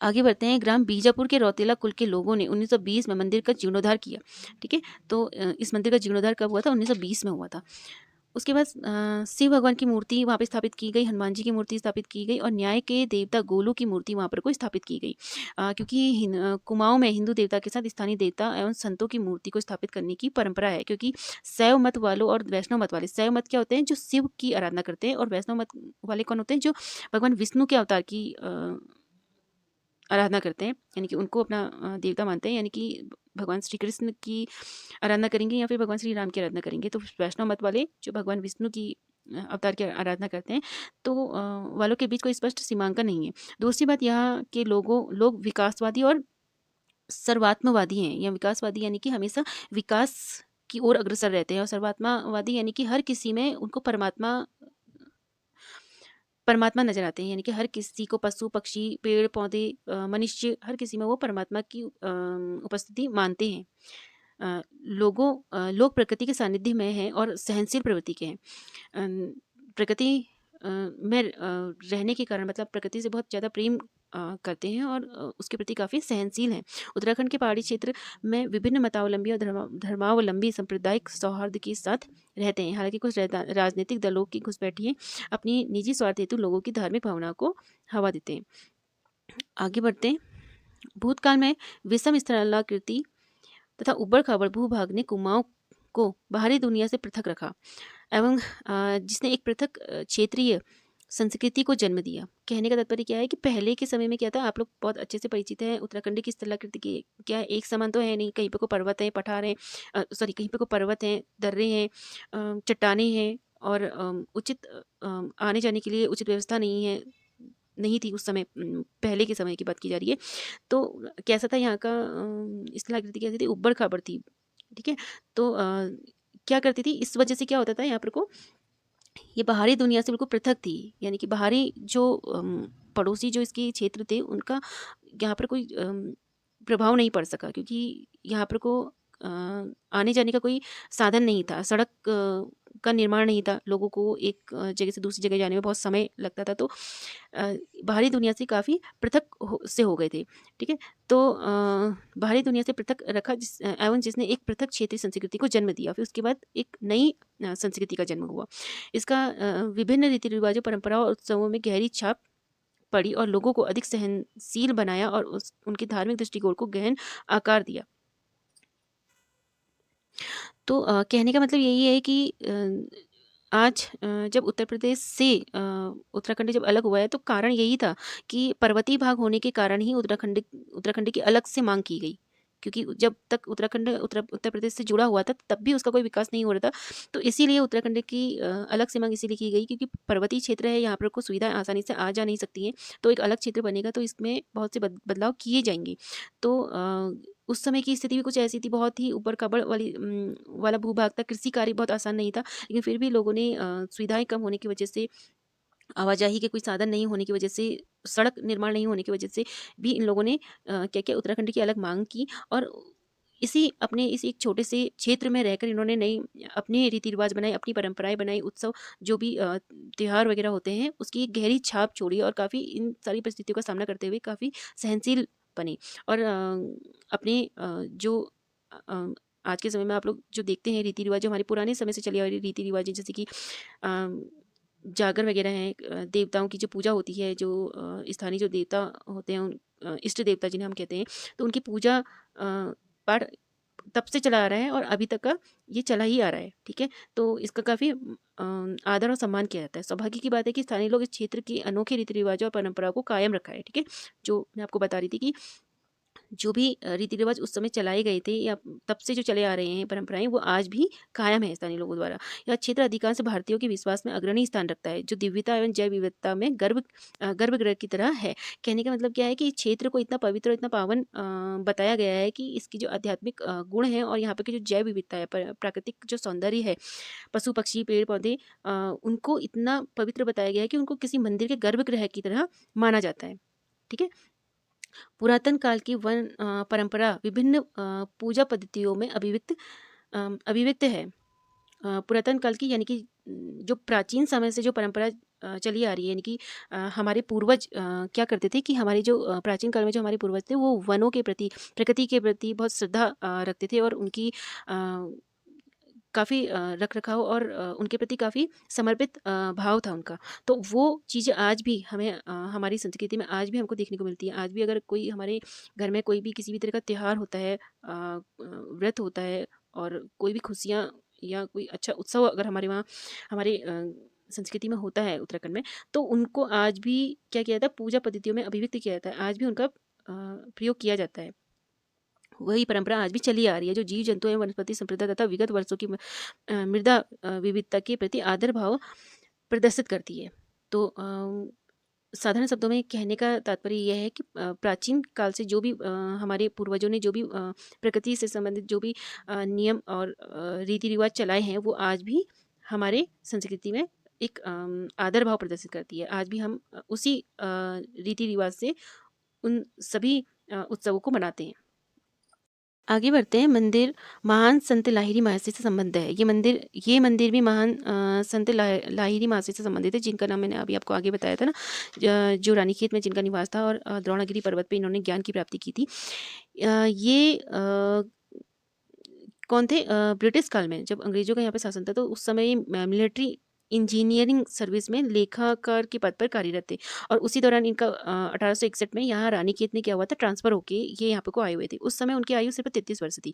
आगे बढ़ते हैं। ग्राम बीजापुर के रौतेला कुल के लोगों ने 1920 में मंदिर का जीर्णोद्धार किया। ठीक है, तो इस मंदिर का जीर्णोद्धार कब हुआ था? 1920 में हुआ था। उसके बाद शिव भगवान की मूर्ति वहाँ पे स्थापित की गई, हनुमान जी की मूर्ति स्थापित की गई और न्याय के देवता गोलू की मूर्ति वहाँ पर को स्थापित की गई। क्योंकि कुमाऊं में हिंदू देवता के साथ स्थानीय देवता एवं संतों की मूर्ति को स्थापित करने की परंपरा है। क्योंकि शैव मत वालों और वैष्णव मत वाले, शैव मत क्या होते हैं जो शिव की आराधना करते हैं, और वैष्णव मत वाले कौन होते हैं जो भगवान विष्णु के अवतार की आराधना करते हैं, यानी कि उनको अपना देवता मानते हैं। यानी कि भगवान श्री कृष्ण की आराधना करेंगे या फिर भगवान श्री राम की आराधना करेंगे। तो वैष्णव मत वाले जो भगवान विष्णु की अवतार की आराधना करते हैं, तो वालों के बीच कोई स्पष्ट सीमांकन नहीं है। दूसरी बात, यहाँ के लोग विकासवादी और सर्वात्मवादी हैं। या विकासवादी यानी कि हमेशा विकास की ओर अग्रसर रहते हैं, और सर्वात्मवादी यानी कि हर किसी में उनको परमात्मा परमात्मा नज़र आते हैं। यानी कि हर किसी को, पशु, पक्षी, पेड़, पौधे, मनुष्य, हर किसी में वो परमात्मा की उपस्थिति मानते हैं। लोग प्रकृति के सानिध्य में हैं और सहनशील प्रवृत्ति के हैं। प्रकृति में रहने के कारण, मतलब प्रकृति से बहुत ज़्यादा प्रेम करते हैं, और उसके प्रति काफ़ी सहनशील हैं। उत्तराखंड के पहाड़ी क्षेत्र में विभिन्न मतावलंबी और धर्मावलंबी सांप्रदायिक सौहार्द के साथ रहते हैं। हालांकि कुछ राजनीतिक दलों की घुसपैठियाँ अपनी निजी स्वार्थ हेतु लोगों की धार्मिक भावना को हवा देते हैं। आगे बढ़ते हैं। भूतकाल में विषम स्थलाकृति तथा उबड़-खाबड़ भूभाग ने कुमाऊं को बाहरी दुनिया से पृथक रखा, एवं जिसने एक पृथक क्षेत्रीय संस्कृति को जन्म दिया। कहने का तात्पर्य क्या है कि पहले के समय में क्या था, आप लोग बहुत अच्छे से परिचित हैं उत्तराखंड की स्थलाकृति की। क्या है, एक समान तो है नहीं, कहीं पे को पर्वत है, पठार है, सॉरी कहीं पे को पर्वत हैं, दर्रे हैं, चट्टानें हैं, और उचित आने जाने के लिए उचित व्यवस्था नहीं थी उस समय। पहले के समय की बात की जा रही है। तो कैसा था यहाँ का, स्थलाकृति कैसी थी, उबड़ खाबड़ थी। ठीक है, तो क्या करती थी, इस वजह से क्या होता था यहाँ पर को, ये बाहरी दुनिया से बिल्कुल पृथक थी। यानी कि बाहरी जो पड़ोसी जो इसके क्षेत्र थे, उनका यहाँ पर कोई प्रभाव नहीं पड़ सका, क्योंकि यहाँ पर को आने जाने का कोई साधन नहीं था। सड़क का निर्माण नहीं था, लोगों को एक जगह से दूसरी जगह जाने में बहुत समय लगता था। तो बाहरी दुनिया से काफ़ी पृथक हो गए थे। ठीक है, तो बाहरी दुनिया से पृथक रखा, एवं जिसने एक पृथक क्षेत्रीय संस्कृति को जन्म दिया। फिर उसके बाद एक नई संस्कृति का जन्म हुआ। इसका विभिन्न रीति रिवाजों, परंपराओं और उत्सवों में गहरी छाप पड़ी, और लोगों को अधिक सहनशील बनाया, और उनके धार्मिक दृष्टिकोण को गहन आकार दिया। तो कहने का मतलब यही है कि आज जब उत्तर प्रदेश से उत्तराखंड जब अलग हुआ है, तो कारण यही था कि पर्वतीय भाग होने के कारण ही उत्तराखंड की अलग से मांग की गई। क्योंकि जब तक उत्तराखंड उत्तर प्रदेश से जुड़ा हुआ था, तब भी उसका कोई विकास नहीं हो रहा था। तो इसीलिए उत्तराखंड की अलग से मांग इसीलिए की गई, क्योंकि पर्वतीय क्षेत्र है, यहाँ पर कोई सुविधाएं आसानी से आ जा नहीं सकती हैं। तो एक अलग क्षेत्र बनेगा, तो इसमें बहुत से बदलाव किए जाएंगे। तो उस समय की स्थिति भी कुछ ऐसी थी, बहुत ही ऊपर खबड़ वाला भूभाग था। कृषि कार्य बहुत आसान नहीं था, लेकिन फिर भी लोगों ने सुविधाएं कम होने की वजह से, आवाजाही के कोई साधन नहीं होने की वजह से, सड़क निर्माण नहीं होने की वजह से भी इन लोगों ने क्या क्या उत्तराखंड की अलग मांग की, और इसी एक छोटे से क्षेत्र में रहकर इन्होंने नई अपने रीति रिवाज बनाए, अपनी परंपराएं बनाई, उत्सव जो भी त्योहार वगैरह होते हैं, उसकी एक गहरी छाप छोड़ी, और काफ़ी इन सारी परिस्थितियों का सामना करते हुए काफ़ी सहनशील बने। और अपने जो अ, आज के समय में आप लोग जो देखते हैं रीति रिवाज, जो हमारे पुराने समय से चली आ रही रीति रिवाज, जैसे कि जागर वगैरह हैं, देवताओं की जो पूजा होती है, जो स्थानीय जो देवता होते हैं, इष्ट देवता जिन्हें हम कहते हैं, तो उनकी पूजा पाठ तब से चला आ रहा है, और अभी तक का ये चला ही आ रहा है। ठीक है, तो इसका काफ़ी आदर और सम्मान किया जाता है। सौभाग्य की बात है कि स्थानीय लोग इस क्षेत्र के अनोखे रीति रिवाजों और परंपराओं को कायम रखा है। ठीक है, जो मैं आपको बता रही थी कि जो भी रीति रिवाज उस समय चलाए गए थे, या तब से जो चले आ रहे हैं परंपराएं, वो आज भी कायम है स्थानीय लोगों द्वारा। यह क्षेत्र अधिकांश भारतीयों के विश्वास में अग्रणी स्थान रखता है, जो दिव्यता एवं जैव विविधता में गर्भगृह की तरह है। कहने का मतलब क्या है कि इस क्षेत्र को इतना पवित्र और इतना पावन बताया गया है कि इसकी जो आध्यात्मिक गुण है, और यहाँ पर की जो जैव विविधता है, प्राकृतिक जो सौंदर्य है, पशु पक्षी पेड़ पौधे, उनको इतना पवित्र बताया गया है कि उनको किसी मंदिर के गर्भगृह की तरह माना जाता है। ठीक है, पुरातन काल की वन परंपरा विभिन्न पूजा पद्धतियों में अभिव्यक्त है। पुरातन काल की यानी कि जो प्राचीन समय से जो परंपरा चली आ रही है, यानी कि हमारे पूर्वज क्या करते थे कि हमारे जो प्राचीन काल में जो हमारे पूर्वज थे, वो वनों के प्रति, प्रकृति के प्रति बहुत श्रद्धा रखते थे, और उनकी काफ़ी रख रखाव, और उनके प्रति काफ़ी समर्पित भाव था उनका। तो वो चीज़ें आज भी हमें हमारी संस्कृति में आज भी हमको देखने को मिलती है। आज भी अगर कोई हमारे घर में कोई भी किसी भी तरह का त्योहार होता है, व्रत होता है, और कोई भी खुशियाँ या कोई अच्छा उत्सव अगर हमारे वहाँ हमारे संस्कृति में होता है उत्तराखंड में, तो उनको आज भी क्या किया जाता है, पूजा पद्धतियों में अभिव्यक्त किया जाता है। आज भी उनका प्रयोग किया जाता है। वही परंपरा आज भी चली आ रही है, जो जीव जंतु एवं वनस्पति संप्रदाय तथा विगत वर्षों की मृदा विविधता के प्रति आदर भाव प्रदर्शित करती है। तो साधारण शब्दों में कहने का तात्पर्य यह है कि प्राचीन काल से जो भी हमारे पूर्वजों ने जो भी प्रकृति से संबंधित जो भी नियम और रीति रिवाज चलाए हैं, वो आज भी हमारे संस्कृति में एक आदर भाव प्रदर्शित करती है। आज भी हम उसी रीति रिवाज से उन सभी उत्सवों को मनाते हैं। आगे बढ़ते हैं। मंदिर महान संत लाहिरी महाशय से संबंध है। ये मंदिर भी महान संत लाहिरी महाशय से संबंधित है, जिनका नाम मैंने अभी आपको आगे बताया था ना, जो रानीखेत में जिनका निवास था और द्रोणागिरी पर्वत पे इन्होंने ज्ञान की प्राप्ति की थी। ये कौन थे? ब्रिटिश काल में जब अंग्रेजों का यहाँ पे शासन था, तो उस समय ये मिलिट्री इंजीनियरिंग सर्विस में लेखाकार के पद पर कार्यरत थे। और उसी दौरान इनका 1861 में यहाँ रानीखेत में क्या हुआ था, ट्रांसफर होके ये यहाँ पे को आए हुए थे। उस समय उनकी आयु सिर्फ 33 वर्ष थी।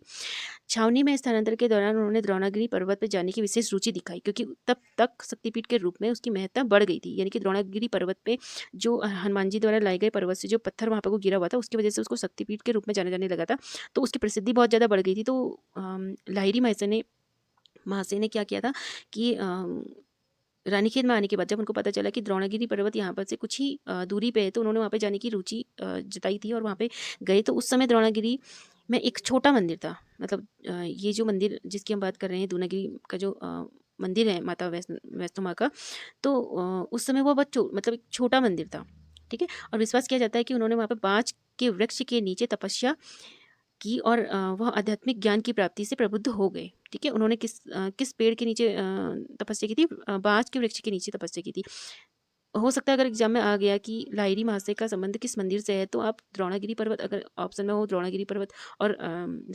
छावनी में स्थानांतरण के दौरान उन्होंने द्रोणागिरी पर्वत पर जाने की विशेष रुचि दिखाई, क्योंकि तब तक शक्तिपीठ के रूप में उसकी महत्ता बढ़ गई थी। यानी कि द्रोणागिरी पर्वत पे जो हनुमान जी द्वारा लाए गए पर्वत से जो पत्थर वहाँ पर को गिरा हुआ था, उसकी वजह से उसको शक्तिपीठ के रूप में जाने जाने लगा था। तो उसकी प्रसिद्धि बहुत ज़्यादा बढ़ गई थी। तो लाहिरी महाशय ने क्या किया था कि रानीखेत में आने के बाद जब उनको पता चला कि द्रोणागिरी पर्वत यहाँ पर से कुछ ही दूरी पे है, तो उन्होंने वहाँ पे जाने की रुचि जताई थी और वहाँ पे गए। तो उस समय द्रोणागिरी में एक छोटा मंदिर था। मतलब ये जो मंदिर जिसकी हम बात कर रहे हैं, द्रोणागिरी का जो मंदिर है माता वैष्णो माँ का, तो उस समय वो बहुत मतलब एक छोटा मंदिर था। ठीक है। और विश्वास किया जाता है कि उन्होंने वहाँ पे बाँज के वृक्ष के नीचे तपस्या की और वह आध्यात्मिक ज्ञान की प्राप्ति से प्रबुद्ध हो गए। ठीक है। उन्होंने किस पेड़ के नीचे तपस्या की थी? बाँज के वृक्ष के नीचे तपस्या की थी। हो सकता है अगर एग्जाम में आ गया कि लाहिरी महाशय का संबंध किस मंदिर से है, तो आप द्रोणागिरी पर्वत, अगर ऑप्शन में हो द्रोणागिरी पर्वत और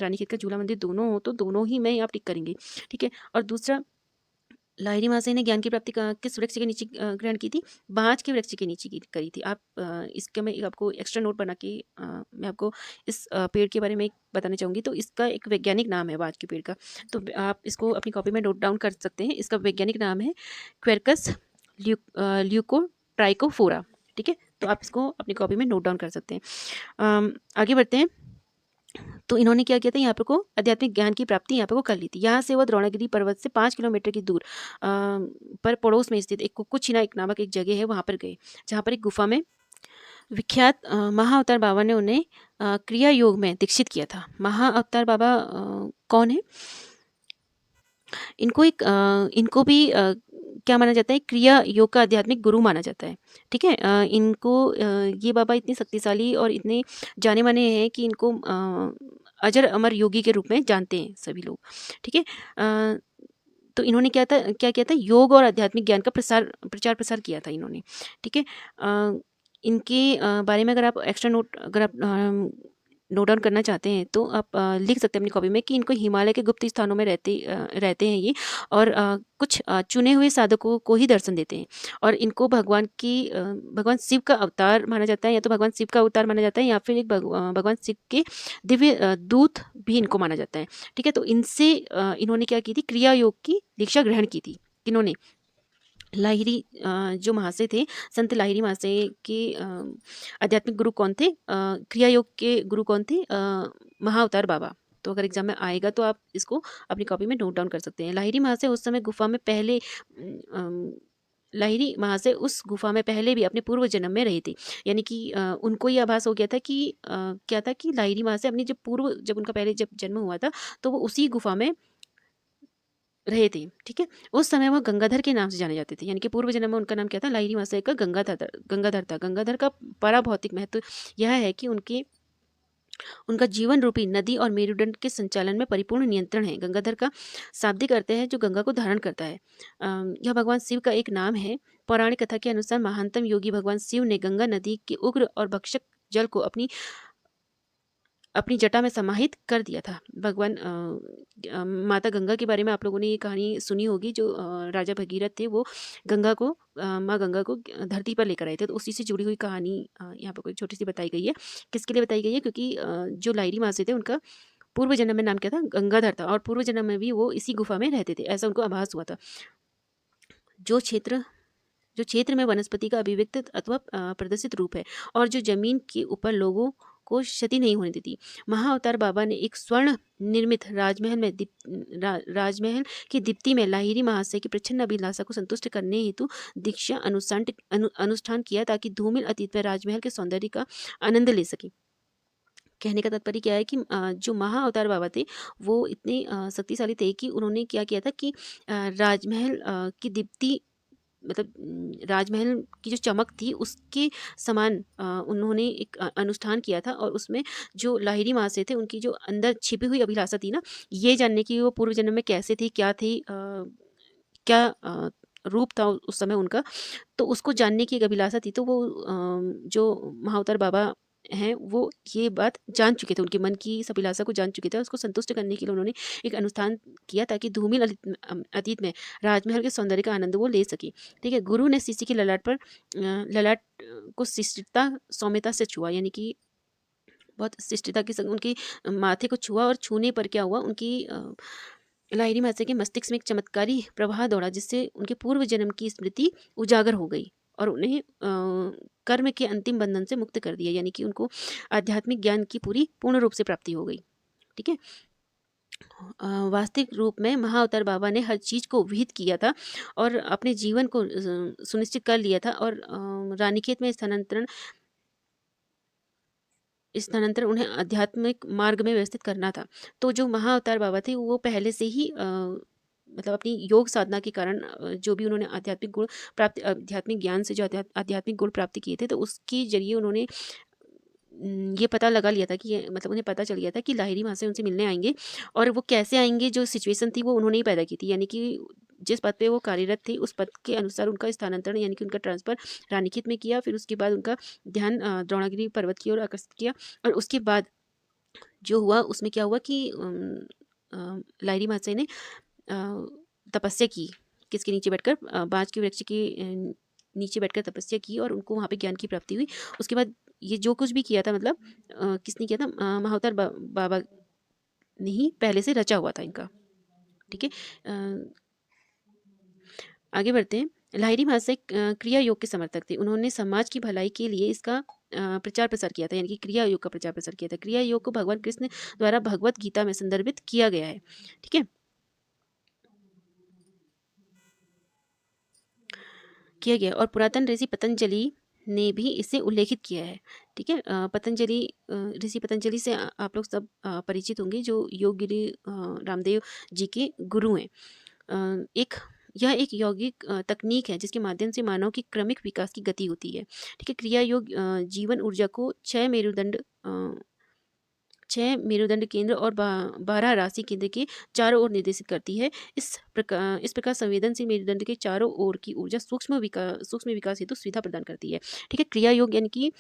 रानीखेत का झूला मंदिर दोनों हो, तो दोनों ही में आप टिक करेंगे। ठीक है। और दूसरा, लाहिरी महाशय ने ज्ञान की प्राप्ति किस वृक्ष के नीचे ग्रहण की थी? बाँज के वृक्ष के नीचे करी थी। आप इसका मैं आपको एक्स्ट्रा नोट बना के मैं आपको इस पेड़ के बारे में बताना चाहूँगी। तो इसका एक वैज्ञानिक नाम है बाँज के पेड़ का। तो आप इसको अपनी कॉपी में नोट डाउन कर सकते हैं। इसका वैज्ञानिक नाम है क्वेरकस ल्यूकोट्राइकोफोरा। ठीक है। तो आप इसको अपनी कॉपी में नोट डाउन कर सकते हैं। आगे बढ़ते हैं। तो इन्होंने क्या किया था, यहाँ पे को आध्यात्मिक ज्ञान की प्राप्ति यहाँ पे को कर ली थी। यहाँ से वो द्रोणागिरी पर्वत से 5 किलोमीटर की दूर पर पड़ोस में स्थित एक कुकुचिना एक नामक एक जगह है, वहाँ पर गए, जहाँ पर एक गुफा में विख्यात महाअवतार बाबा ने उन्हें क्रिया योग में दीक्षित किया था। महाअवतार बाबा कौन है? इनको भी क्या माना जाता है? क्रिया योग का आध्यात्मिक गुरु माना जाता है। ठीक है। इनको ये बाबा इतने शक्तिशाली और इतने जाने माने हैं कि इनको अजर अमर योगी के रूप में जानते हैं सभी लोग। ठीक है। तो इन्होंने क्या किया था? योग और आध्यात्मिक ज्ञान का प्रचार प्रसार किया था इन्होंने। ठीक है। इनके बारे में अगर आप एक्स्ट्रा नोट अगर आप नोट डाउन करना चाहते हैं, तो आप लिख सकते हैं अपनी कॉपी में कि इनको हिमालय के गुप्त स्थानों में रहते हैं ये, और कुछ चुने हुए साधकों को ही दर्शन देते हैं। और इनको भगवान शिव का अवतार माना जाता है, या तो भगवान शिव का अवतार माना जाता है, या फिर एक भगवान शिव के दिव्य दूत भी इनको माना जाता है। ठीक है। तो इनसे इन्होंने क्या की थी? क्रिया योग की दीक्षा ग्रहण की थी। किन्होंने? लाहिरी जो महाशय थे, संत लाहिरी महाशय के आध्यात्मिक गुरु कौन थे? क्रिया योग के गुरु कौन थे? महाअवतार बाबा। तो अगर एग्जाम में आएगा तो आप इसको अपनी कॉपी में नोट डाउन कर सकते हैं। लाहिरी महाशय उस समय गुफा में पहले लाहिरी महाशय उस गुफा में पहले भी अपने पूर्व जन्म में रहे थे। यानी कि उनको ये आभास हो गया था कि क्या था कि लाहिरी महाशय अपनी जब उनका पहले जब जन्म हुआ था, तो वो उसी गुफा में रहे थे। ठीक है। उस समय वह गंगाधर के नाम से जाने जाते थे। यानी कि पूर्व जन्म में उनका नाम क्या था? लाहिरी महाशय का गंगाधर था। गंगाधर का पराभौतिक महत्व यह है कि उनका जीवन रूपी नदी और मेरुदंड के संचालन में परिपूर्ण नियंत्रण है। गंगाधर का शाब्दिक अर्थ है जो गंगा को धारण करता है। यह भगवान शिव का एक नाम है। पौराणिक कथा के अनुसार महानतम योगी भगवान शिव ने गंगा नदी के उग्र और भक्षक जल को अपनी जटा में समाहित कर दिया था। भगवान माता गंगा के बारे में आप लोगों ने ये कहानी सुनी होगी। जो राजा भगीरथ थे, वो माँ गंगा को धरती पर लेकर आए थे। तो उसी से जुड़ी हुई कहानी यहाँ पर कोई छोटी सी बताई गई है। किसके लिए बताई गई है? क्योंकि जो लाहिरी महाशय थे, उनका पूर्व जन्म में नाम क्या था? गंगाधर था, और पूर्व जन्म में भी वो इसी गुफा में रहते थे, ऐसा उनको आभास हुआ था। जो क्षेत्र में वनस्पति का अभिव्यक्त अथवा प्रदर्शित रूप है, और जो जमीन के ऊपर लोगों को क्षति नहीं होने देती। महाअवतार बाबा ने एक स्वर्ण निर्मित राजमहल की दीप्ति में लाहिरी महाशय की प्रच्छन्न अभिलाषा को संतुष्ट करने हेतु दीक्षा अनुष्ठान किया, ताकि धूमिल अतीत में राजमहल के सौंदर्य का आनंद ले सके। कहने का तात्पर्य क्या है कि जो महाअवतार बाबा थे वो इतने शक्तिशाली थे कि उन्होंने क्या किया था कि राजमहल की दीप्ति, मतलब राजमहल की जो चमक थी उसके समान उन्होंने एक अनुष्ठान किया था, और उसमें जो लाहिरी महाशय थे उनकी जो अंदर छिपी हुई अभिलाषा थी ना, ये जानने की वो पूर्व जन्म में कैसे थी, क्या थी, क्या रूप था उस समय उनका, तो उसको जानने की एक अभिलाषा थी। तो वो जो महाअवतार बाबा हैं वो ये बात जान चुके थे, उनके मन की इस अभिलाषा को जान चुके थे। उसको संतुष्ट करने के लिए उन्होंने एक अनुष्ठान किया, ताकि धूमिल अतीत में राजमहल के सौंदर्य का आनंद वो ले सके। ठीक है, गुरु ने शिष्य के ललाट को शिष्टता सौम्यता से छुआ, यानी कि बहुत शिष्टता के संग उनके माथे को छुआ, और छूने पर क्या हुआ, उनकी लाहिरी महाशय के मस्तिष्क में एक चमत्कारी प्रवाह दौड़ा, जिससे उनके पूर्व जन्म की स्मृति उजागर हो गई और उन्हें कर्म के अंतिम बंधन से मुक्त कर दिया, यानी कि उनको आध्यात्मिक ज्ञान की पूर्ण रूप से प्राप्ति हो गई। ठीक है, वास्तविक रूप में महाअवतार बाबा ने हर चीज को विहित किया था और अपने जीवन को सुनिश्चित कर लिया था, और रानीखेत में स्थानांतरण उन्हें आध्यात्मिक मार्ग में व्यवस्थित करना था। तो जो महाअवतार बाबा थे वो पहले से ही मतलब अपनी योग साधना के कारण जो भी उन्होंने आध्यात्मिक ज्ञान से जो आध्यात्मिक गुण प्राप्त किए थे, तो उसके जरिए उन्होंने ये पता लगा लिया था कि मतलब उन्हें पता चल गया था कि लाहिरी महाशय उनसे मिलने आएंगे, और वो कैसे आएंगे, जो सिचुएशन थी वो उन्होंने ही पैदा की थी, यानी कि जिस पद पे वो कार्यरत थे उस पद के अनुसार उनका स्थानांतरण, यानी कि उनका ट्रांसफर रानीखेत में किया। फिर उसके बाद उनका ध्यान द्रोणागिरी पर्वत की ओर आकर्षित किया, और उसके बाद जो हुआ उसमें क्या हुआ कि लाहिरी महाशय ने तपस्या की, किसके नीचे बैठकर, बांज के वृक्ष के नीचे बैठकर तपस्या की, और उनको वहाँ पे ज्ञान की प्राप्ति हुई। उसके बाद ये जो कुछ भी किया था, मतलब किसने किया था, महाअवतार बाबा ने ही पहले से रचा हुआ था इनका। ठीक है, आगे बढ़ते हैं। लाहिरी महाशय क्रिया योग के समर्थक थे। उन्होंने समाज की भलाई के लिए इसका प्रचार प्रसार किया था, यानी कि क्रिया योग का प्रचार प्रसार किया था। क्रिया योग को भगवान कृष्ण द्वारा भगवत गीता में संदर्भित किया गया है। ठीक है, किया गया, और पुरातन ऋषि पतंजलि ने भी इसे उल्लेखित किया है। ठीक है, ऋषि पतंजलि से आप लोग सब परिचित होंगे, जो योगगिरी रामदेव जी के गुरु हैं। यह एक यौगिक तकनीक है जिसके माध्यम से मानव की क्रमिक विकास की गति होती है। ठीक है, क्रिया योग जीवन ऊर्जा को 6 मेरुदंड केंद्र और 12 राशि केंद्र के चारों ओर निर्देशित करती है। इस प्रकार संवेदनशील मेरुदंड के चारों ओर की ऊर्जा सूक्ष्म विकास हेतु सुविधा प्रदान करती है। ठीक है, क्रिया योग यानी कि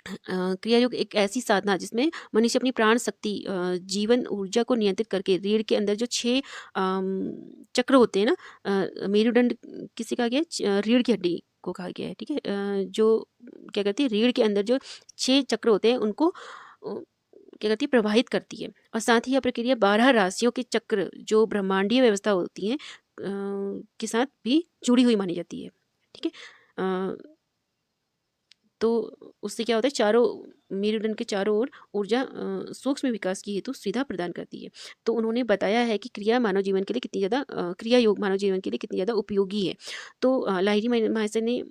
क्रिया योग एक ऐसी साधना जिसमें मनुष्य अपनी प्राण शक्ति जीवन ऊर्जा को नियंत्रित करके रीढ़ के अंदर जो 6 चक्र होते हैं ना, मेरुदंड किसे कहा गया है, रीढ़ की हड्डी को कहा गया है। ठीक है, जो क्या करती है, रीढ़ के अंदर जो 6 चक्र होते हैं उनको क्या करती है, प्रवाहित करती है, और साथ ही यह प्रक्रिया 12 राशियों के चक्र जो ब्रह्मांडीय व्यवस्था होती है के साथ भी जुड़ी हुई मानी जाती है। ठीक है, तो उससे क्या होता है, मेरुदंड के चारों ओर ऊर्जा सूक्ष्म विकास की हेतु सुविधा प्रदान करती है। तो उन्होंने बताया है कि क्रिया मानव जीवन के लिए कितनी ज़्यादा क्रिया योग मानव जीवन के लिए कितनी ज़्यादा उपयोगी है। तो लाहिरी महाशय ने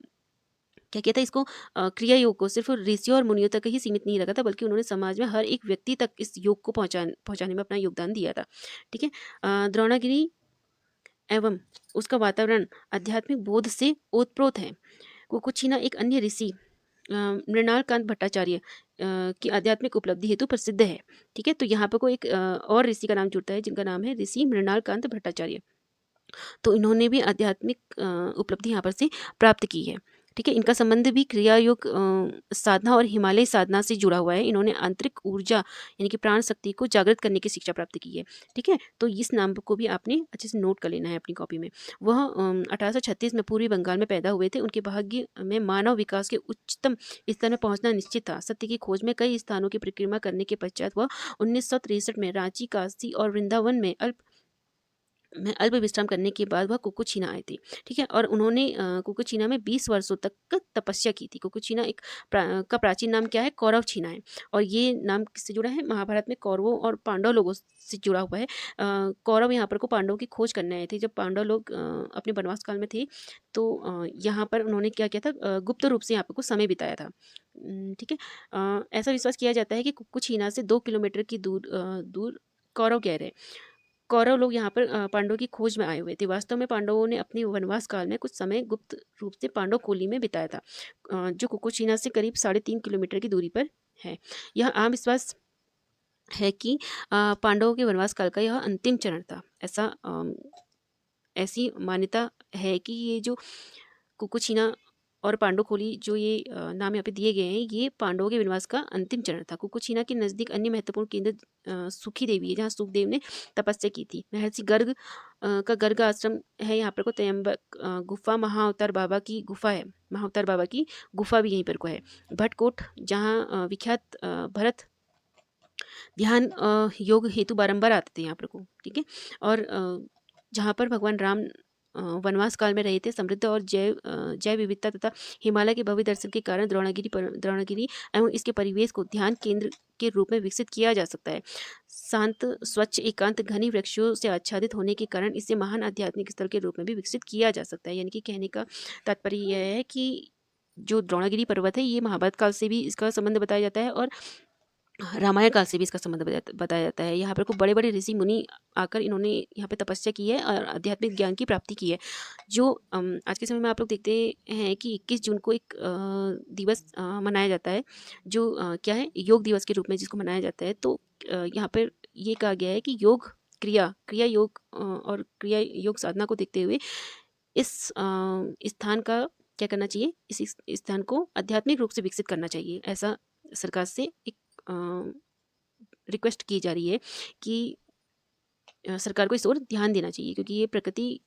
क्या किया था, इसको क्रिया योग को सिर्फ ऋषियों और मुनियों तक ही सीमित नहीं रखा था, बल्कि उन्होंने समाज में हर एक व्यक्ति तक इस योग को पहुंचाने में अपना योगदान दिया था। ठीक है, द्रोणागिरी एवं उसका वातावरण आध्यात्मिक बोध से ओतप्रोत है। कुकुछिना एक अन्य ऋषि मृणालकांत भट्टाचार्य की आध्यात्मिक उपलब्धि हेतु प्रसिद्ध है। ठीक है, तो यहाँ पर कोई एक और ऋषि का नाम जुड़ता है जिनका नाम है ऋषि मृणालकांत भट्टाचार्य। तो इन्होंने भी आध्यात्मिक उपलब्धि यहाँ पर से प्राप्त की है। ठीक है, इनका संबंध भी क्रिया योग साधना और हिमालय साधना से जुड़ा हुआ है। इन्होंने आंतरिक ऊर्जा यानी कि प्राण शक्ति को जागृत करने की शिक्षा प्राप्त की है। ठीक है, तो इस नाम को भी आपने अच्छे से नोट कर लेना है अपनी कॉपी में। वह 1836 में पूर्वी बंगाल में पैदा हुए थे। उनके भाग्य में मानव विकास के उच्चतम स्तर में पहुंचना निश्चित था। सत्य की खोज में कई स्थानों की परिक्रमा करने के पश्चात वह 1963 में रांची, काशी और वृंदावन में में अल्प विश्राम करने के बाद वह कुकुचीना आए थे। ठीक है? और उन्होंने कुकुचीना में 20 वर्षों तक तपस्या की थी। कुकुचीना एक का प्राचीन नाम क्या है? कौरवछीना है। और ये नाम किससे जुड़ा है? महाभारत में कौरवों और पांडव लोगों से जुड़ा हुआ है। कौरव यहाँ पर को पांडवों की खोज करने आए थे। जब पांडव लोग अपने वनवास काल में थे, तो यहाँ पर उन्होंने क्या किया था? गुप्त रूप से यहाँ पर कुछ समय बिताया था। ठीक है? ऐसा विश्वास किया जाता है कि कुकुचीना से 2 किलोमीटर की दूर कौरव कह रहे हैं। कौरव लोग यहाँ पर पांडवों की खोज में आए हुए थे। वास्तव में पांडवों ने अपने वनवास काल में कुछ समय गुप्त रूप से पांडव कोली में बिताया था, जो कुकुचीना से करीब 3.5 किलोमीटर की दूरी पर है। यह आम विश्वास है कि पांडवों के वनवास काल का यह अंतिम चरण था। ऐसी मान्यता है कि ये जो कुकुचीना और पांडवखोली, जो ये नाम यहाँ पे दिए गए हैं, ये पांडवों के वनवास का अंतिम चरण था। कुकुचीना के नज़दीक अन्य महत्वपूर्ण केंद्र सुखी देवी है, जहाँ सुखदेव ने तपस्या की थी। महर्षि गर्ग का गर्ग आश्रम है यहाँ पर को। त्र्यंबक गुफा महाअवतार बाबा की गुफा है। महाअवतार बाबा की गुफा भी यहीं पर को है। भटकोट, जहाँ विख्यात भरत ध्यान योग हेतु बारंबार आते थे यहाँ पर को। ठीक है? और जहाँ पर भगवान राम वनवास काल में रहे थे। समृद्ध और जैव विविधता तथा हिमालय के भव्य दर्शन के कारण द्रोणागिरी एवं इसके परिवेश को ध्यान केंद्र के रूप में विकसित किया जा सकता है। शांत, स्वच्छ, एकांत, घनी वृक्षों से आच्छादित होने के कारण इसे महान आध्यात्मिक स्थल के रूप में भी विकसित किया जा सकता है। यानी कि कहने का तात्पर्य यह है कि जो द्रोणागिरी पर्वत है, ये महाभारत काल से भी इसका संबंध बताया जाता है, और रामायण काल से भी इसका संबंध बताया जाता है। यहाँ पर को बड़े बड़े ऋषि मुनि आकर इन्होंने यहाँ पे तपस्या की है और आध्यात्मिक ज्ञान की प्राप्ति की है। जो आज के समय में आप लोग देखते हैं कि 21 जून को एक दिवस मनाया जाता है, जो क्या है, योग दिवस के रूप में जिसको मनाया जाता है। तो यहाँ पर ये कहा गया है कि योग क्रिया योग और क्रिया योग साधना को देखते हुए इस स्थान का क्या करना चाहिए? इस स्थान को आध्यात्मिक रूप से विकसित करना चाहिए। ऐसा सरकार से एक रिक्वेस्ट की जा रही है कि सरकार को इस ओर ध्यान देना चाहिए, क्योंकि ये प्रकृति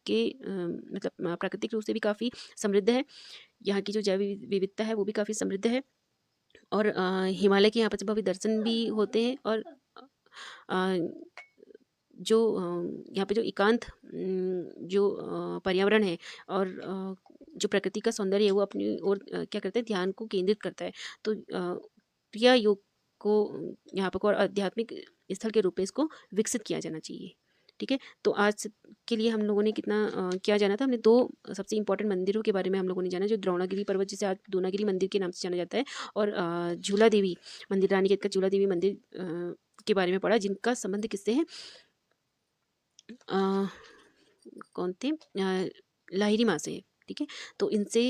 के मतलब प्राकृतिक रूप से भी काफ़ी समृद्ध है। यहाँ की जो जैव विविधता है वो भी काफ़ी समृद्ध है, और हिमालय के यहाँ पर भव्य दर्शन भी होते हैं। और अ, जो यहाँ पे जो एकांत जो पर्यावरण है, और जो प्रकृति का सौंदर्य है, वो अपनी ओर क्या करते हैं? ध्यान को केंद्रित करता है। तो क्रिया योग को यहाँ पर और आध्यात्मिक स्थल के रूप में इसको विकसित किया जाना चाहिए। ठीक है? तो आज के लिए हम लोगों ने कितना क्या जाना था? हमने 2 सबसे इम्पोर्टेंट मंदिरों के बारे में हम लोगों ने जाना, जो द्रोणागिरी पर्वत, जिसे आज द्रोणागिरी मंदिर के नाम से जाना जाता है, और झूला देवी मंदिर, रानीखेत का झूला देवी मंदिर के बारे में पढ़ा, जिनका संबंध किससे है? कौन थे? लाहिरी माँ से है। ठीक है? तो इनसे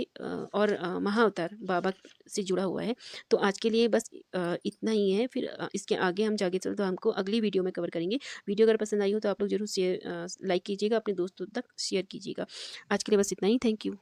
और महाअवतार बाबा से जुड़ा हुआ है। तो आज के लिए बस इतना ही है। फिर इसके आगे हम जाके चलो तो हमको अगली वीडियो में कवर करेंगे। वीडियो अगर पसंद आई हो तो आप लोग ज़रूर शेयर लाइक कीजिएगा, अपने दोस्तों तक शेयर कीजिएगा। आज के लिए बस इतना ही। Thank you.